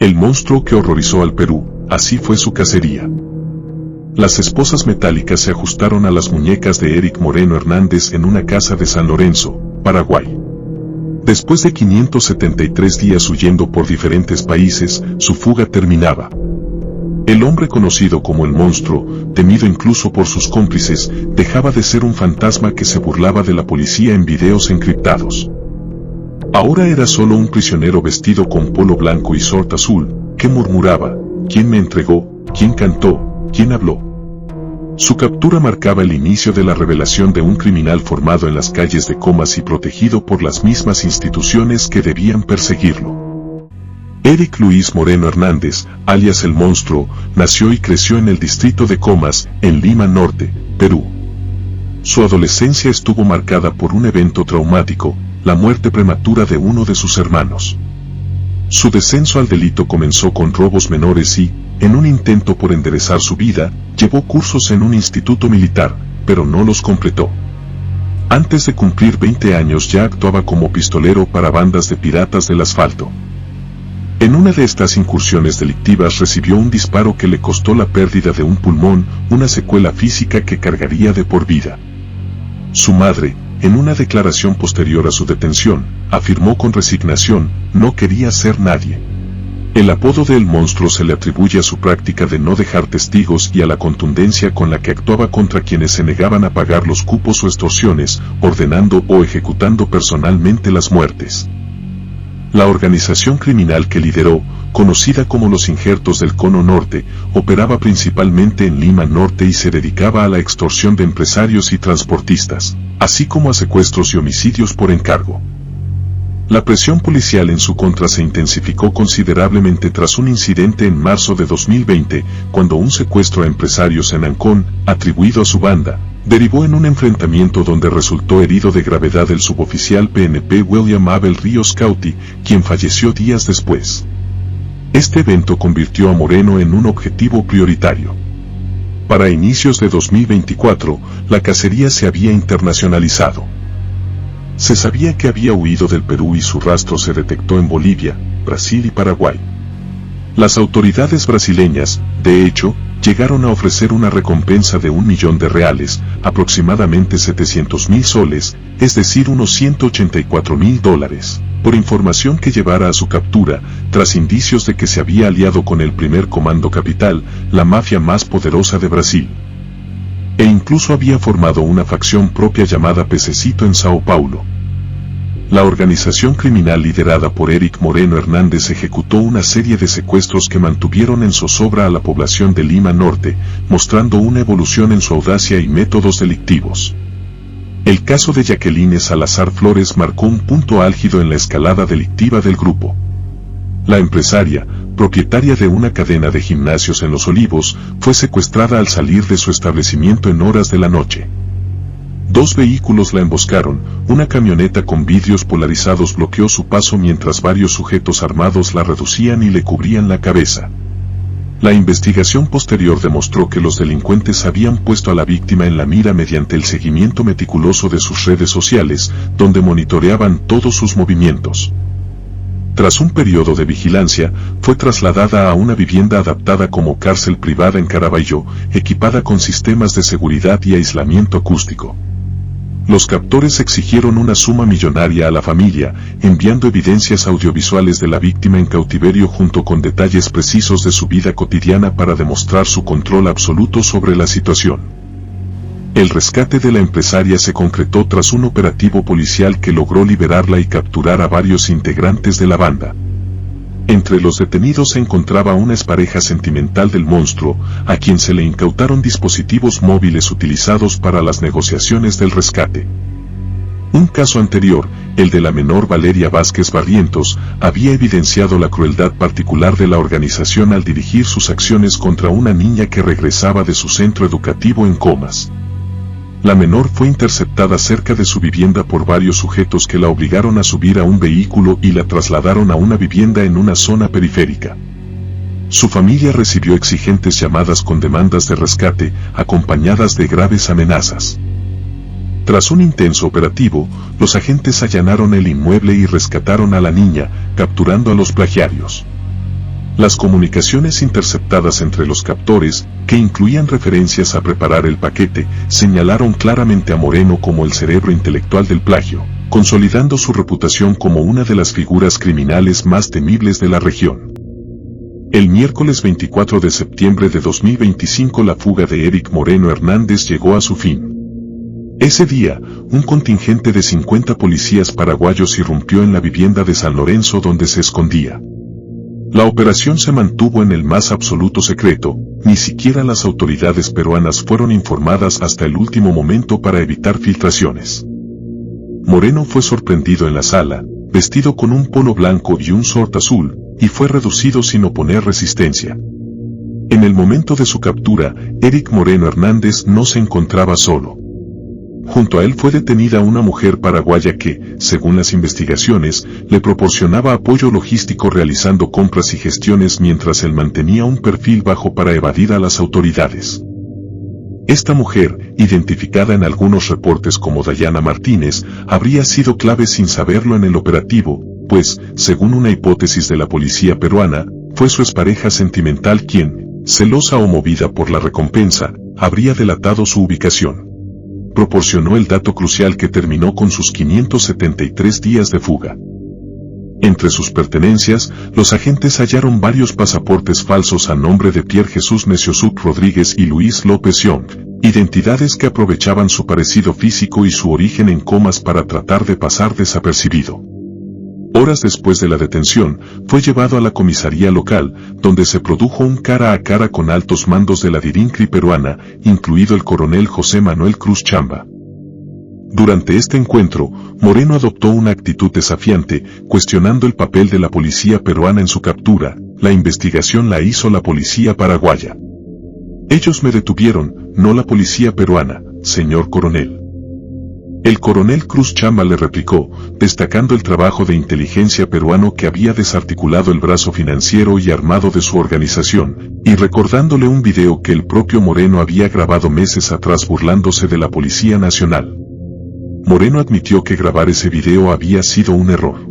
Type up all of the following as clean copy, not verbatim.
El monstruo que horrorizó al Perú, así fue su cacería. Las esposas metálicas se ajustaron a las muñecas de Eric Moreno Hernández en una casa de San Lorenzo, Paraguay. Después de 573 días huyendo por diferentes países, su fuga terminaba. El hombre conocido como el monstruo, temido incluso por sus cómplices, dejaba de ser un fantasma que se burlaba de la policía en videos encriptados. Ahora era solo un prisionero vestido con polo blanco y short azul, que murmuraba: ¿quién me entregó? ¿Quién cantó? ¿Quién habló? Su captura marcaba el inicio de la revelación de un criminal formado en las calles de Comas y protegido por las mismas instituciones que debían perseguirlo. Eric Luis Moreno Hernández, alias El Monstruo, nació y creció en el distrito de Comas, en Lima Norte, Perú. Su adolescencia estuvo marcada por un evento traumático, la muerte prematura de uno de sus hermanos. Su descenso al delito comenzó con robos menores y, en un intento por enderezar su vida, llevó cursos en un instituto militar, pero no los completó. Antes de cumplir 20 años ya actuaba como pistolero para bandas de piratas del asfalto. En una de estas incursiones delictivas recibió un disparo que le costó la pérdida de un pulmón, una secuela física que cargaría de por vida. Su madre, en una declaración posterior a su detención, afirmó con resignación: no quería ser nadie. El apodo de El Monstruo se le atribuye a su práctica de no dejar testigos y a la contundencia con la que actuaba contra quienes se negaban a pagar los cupos o extorsiones, ordenando o ejecutando personalmente las muertes. La organización criminal que lideró, conocida como los Injertos del Cono Norte, operaba principalmente en Lima Norte y se dedicaba a la extorsión de empresarios y transportistas, así como a secuestros y homicidios por encargo. La presión policial en su contra se intensificó considerablemente tras un incidente en marzo de 2020, cuando un secuestro a empresarios en Ancón, atribuido a su banda, derivó en un enfrentamiento donde resultó herido de gravedad el suboficial PNP William Abel Ríos Cauti, quien falleció días después. Este evento convirtió a Moreno en un objetivo prioritario. Para inicios de 2024, la cacería se había internacionalizado. Se sabía que había huido del Perú y su rastro se detectó en Bolivia, Brasil y Paraguay. Las autoridades brasileñas, de hecho, llegaron a ofrecer una recompensa de $1 millón, aproximadamente 700.000 soles, es decir unos $184.000, por información que llevara a su captura, tras indicios de que se había aliado con el primer Comando Capital, la mafia más poderosa de Brasil. E incluso había formado una facción propia llamada Pececito en Sao Paulo. La organización criminal liderada por Eric Moreno Hernández ejecutó una serie de secuestros que mantuvieron en zozobra a la población de Lima Norte, mostrando una evolución en su audacia y métodos delictivos. El caso de Jacqueline Salazar Flores marcó un punto álgido en la escalada delictiva del grupo. La empresaria, propietaria de una cadena de gimnasios en Los Olivos, fue secuestrada al salir de su establecimiento en horas de la noche. 2 vehículos la emboscaron, una camioneta con vidrios polarizados bloqueó su paso mientras varios sujetos armados la reducían y le cubrían la cabeza. La investigación posterior demostró que los delincuentes habían puesto a la víctima en la mira mediante el seguimiento meticuloso de sus redes sociales, donde monitoreaban todos sus movimientos. Tras un periodo de vigilancia, fue trasladada a una vivienda adaptada como cárcel privada en Caraballo, equipada con sistemas de seguridad y aislamiento acústico. Los captores exigieron una suma millonaria a la familia, enviando evidencias audiovisuales de la víctima en cautiverio junto con detalles precisos de su vida cotidiana para demostrar su control absoluto sobre la situación. El rescate de la empresaria se concretó tras un operativo policial que logró liberarla y capturar a varios integrantes de la banda. Entre los detenidos se encontraba una expareja sentimental del monstruo, a quien se le incautaron dispositivos móviles utilizados para las negociaciones del rescate. Un caso anterior, el de la menor Valeria Vázquez Barrientos, había evidenciado la crueldad particular de la organización al dirigir sus acciones contra una niña que regresaba de su centro educativo en Comas. La menor fue interceptada cerca de su vivienda por varios sujetos que la obligaron a subir a un vehículo y la trasladaron a una vivienda en una zona periférica. Su familia recibió exigentes llamadas con demandas de rescate, acompañadas de graves amenazas. Tras un intenso operativo, los agentes allanaron el inmueble y rescataron a la niña, capturando a los plagiarios. Las comunicaciones interceptadas entre los captores, que incluían referencias a preparar el paquete, señalaron claramente a Moreno como el cerebro intelectual del plagio, consolidando su reputación como una de las figuras criminales más temibles de la región. El miércoles 24 de septiembre de 2025 la fuga de Eric Moreno Hernández llegó a su fin. Ese día, un contingente de 50 policías paraguayos irrumpió en la vivienda de San Lorenzo donde se escondía. La operación se mantuvo en el más absoluto secreto, ni siquiera las autoridades peruanas fueron informadas hasta el último momento para evitar filtraciones. Moreno fue sorprendido en la sala, vestido con un polo blanco y un short azul, y fue reducido sin oponer resistencia. En el momento de su captura, Eric Moreno Hernández no se encontraba solo. Junto a él fue detenida una mujer paraguaya que, según las investigaciones, le proporcionaba apoyo logístico realizando compras y gestiones mientras él mantenía un perfil bajo para evadir a las autoridades. Esta mujer, identificada en algunos reportes como Dayana Martínez, habría sido clave sin saberlo en el operativo, pues, según una hipótesis de la policía peruana, fue su expareja sentimental quien, celosa o movida por la recompensa, habría delatado su ubicación. Proporcionó el dato crucial que terminó con sus 573 días de fuga. Entre sus pertenencias, los agentes hallaron varios pasaportes falsos a nombre de Pierre Jesús Mesiosuk Rodríguez y Luis López Young, identidades que aprovechaban su parecido físico y su origen en comas para tratar de pasar desapercibido. Horas después de la detención, fue llevado a la comisaría local, donde se produjo un cara a cara con altos mandos de la Dirincri peruana, incluido el coronel José Manuel Cruz Chamba. Durante este encuentro, Moreno adoptó una actitud desafiante, cuestionando el papel de la policía peruana en su captura. La investigación la hizo la policía paraguaya. Ellos me detuvieron, no la policía peruana, señor coronel. El coronel Cruz Chamba le replicó, destacando el trabajo de inteligencia peruano que había desarticulado el brazo financiero y armado de su organización, y recordándole un video que el propio Moreno había grabado meses atrás burlándose de la Policía Nacional. Moreno admitió que grabar ese video había sido un error.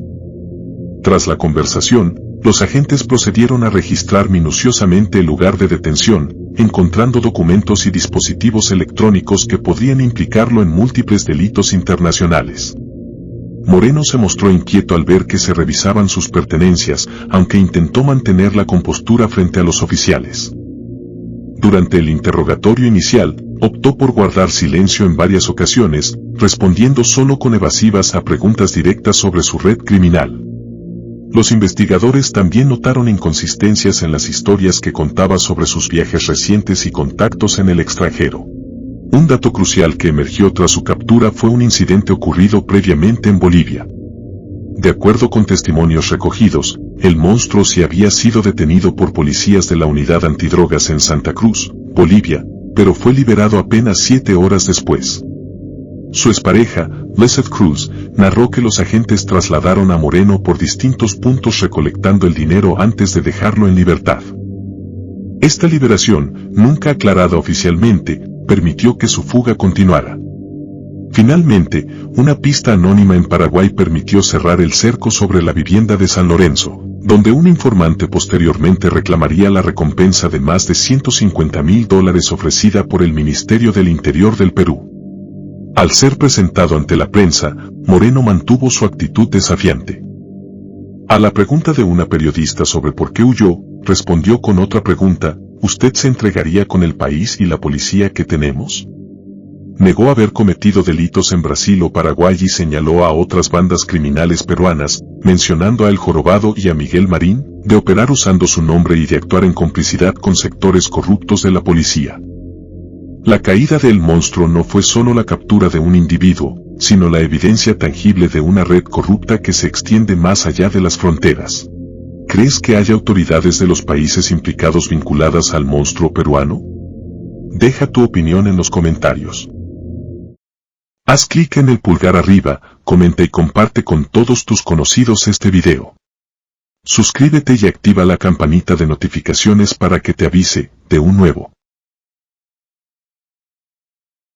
Tras la conversación, los agentes procedieron a registrar minuciosamente el lugar de detención, encontrando documentos y dispositivos electrónicos que podrían implicarlo en múltiples delitos internacionales. Moreno se mostró inquieto al ver que se revisaban sus pertenencias, aunque intentó mantener la compostura frente a los oficiales. Durante el interrogatorio inicial, optó por guardar silencio en varias ocasiones, respondiendo solo con evasivas a preguntas directas sobre su red criminal. Los investigadores también notaron inconsistencias en las historias que contaba sobre sus viajes recientes y contactos en el extranjero. Un dato crucial que emergió tras su captura fue un incidente ocurrido previamente en Bolivia. De acuerdo con testimonios recogidos, el monstruo sí había sido detenido por policías de la unidad antidrogas en Santa Cruz, Bolivia, pero fue liberado apenas 7 horas después. Su expareja, Blessed Cruz, narró que los agentes trasladaron a Moreno por distintos puntos recolectando el dinero antes de dejarlo en libertad. Esta liberación, nunca aclarada oficialmente, permitió que su fuga continuara. Finalmente, una pista anónima en Paraguay permitió cerrar el cerco sobre la vivienda de San Lorenzo, donde un informante posteriormente reclamaría la recompensa de más de $150.000 ofrecida por el Ministerio del Interior del Perú. Al ser presentado ante la prensa, Moreno mantuvo su actitud desafiante. A la pregunta de una periodista sobre por qué huyó, respondió con otra pregunta: ¿usted se entregaría con el país y la policía que tenemos? Negó haber cometido delitos en Brasil o Paraguay y señaló a otras bandas criminales peruanas, mencionando a El Jorobado y a Miguel Marín, de operar usando su nombre y de actuar en complicidad con sectores corruptos de la policía. La caída del monstruo no fue solo la captura de un individuo, sino la evidencia tangible de una red corrupta que se extiende más allá de las fronteras. ¿Crees que haya autoridades de los países implicados vinculadas al monstruo peruano? Deja tu opinión en los comentarios. Haz clic en el pulgar arriba, comenta y comparte con todos tus conocidos este video. Suscríbete y activa la campanita de notificaciones para que te avise de un nuevo